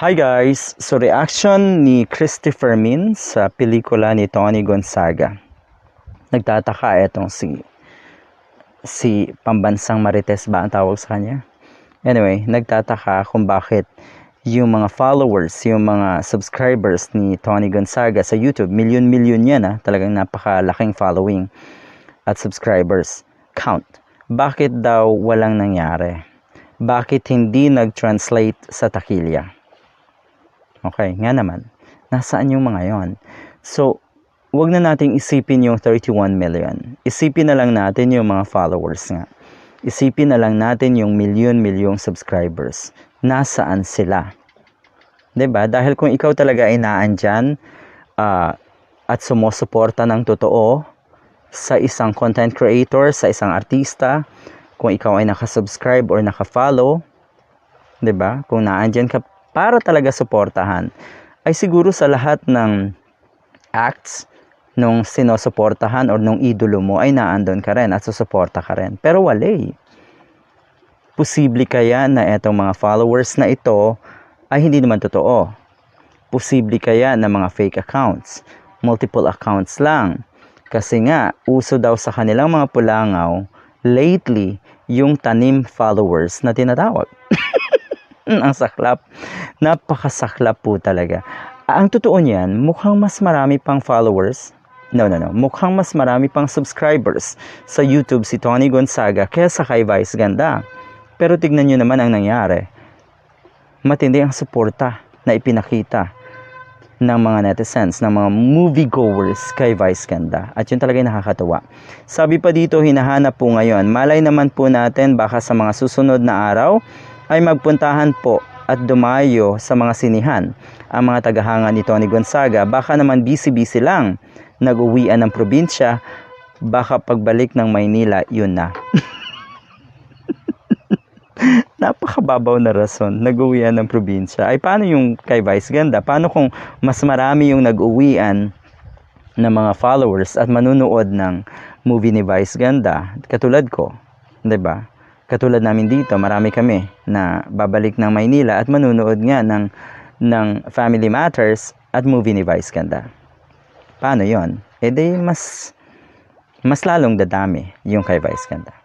Hi guys! So reaction ni Christopher Min sa pelikula ni Tony Gonzaga. Nagtataka etong si pambansang Marites ba ang tawag sa kanya? Anyway, nagtataka kung bakit yung mga followers, yung mga subscribers ni Tony Gonzaga sa YouTube, milyon-milyon yan talagang napakalaking following at subscribers count. Bakit daw walang nangyari? Bakit hindi nag-translate sa takilya? Okay, nga naman. Nasaan yung mga yon? So, wag na nating isipin yung 31 million. Isipin na lang natin yung mga followers nga. Isipin na lang natin yung milyon-milyong subscribers. Nasaan sila? 'Di ba? Dahil kung ikaw talaga ay naandyan at sumusuporta ng totoo sa isang content creator, sa isang artista, kung ikaw ay nakasubscribe or nakafollow, 'di ba? Kung naandyan ka para talaga suportahan, ay siguro sa lahat ng acts nung sinusuportahan or nung idolo mo ay naandun ka rin at susuporta ka rin. Pero wala. Posible kaya na etong mga followers na ito ay hindi naman totoo? Posible kaya na mga fake accounts, multiple accounts lang? Kasi nga, uso daw sa kanilang mga pulangaw, lately, yung tanim followers na tinatawag. Ang saklap. Napakasaklap po talaga. Ang totoo niyan, mukhang mas marami pang followers. No. Mukhang mas marami pang subscribers sa YouTube si Tony Gonzaga kaysa kay Vice Ganda. Pero tignan nyo naman ang nangyari. Matindi ang suporta na ipinakita ng mga netizens, ng mga moviegoers kay Vice Ganda. At yun talaga yung nakakatuwa. Sabi pa dito, hinahanap po ngayon. Malay naman po natin baka sa mga susunod na araw ay magpuntahan po at dumayo sa mga sinihan ang mga tagahanga ni Tony Gonzaga. Baka naman busy-busy lang, nag-uwian ng probinsya, baka pagbalik ng Maynila, yun na. Napakababaw na rason, nag-uwian ng probinsya. Ay paano yung kay Vice Ganda? Paano kung mas marami yung nag-uwian ng mga followers at manunood ng movie ni Vice Ganda? Katulad ko, 'di ba? Katulad namin dito, marami kami na babalik ng Maynila at manunood nga ng Family Matters at movie ni Vice Ganda. Paano yon? E di mas lalong dadami yung kay Vice Ganda.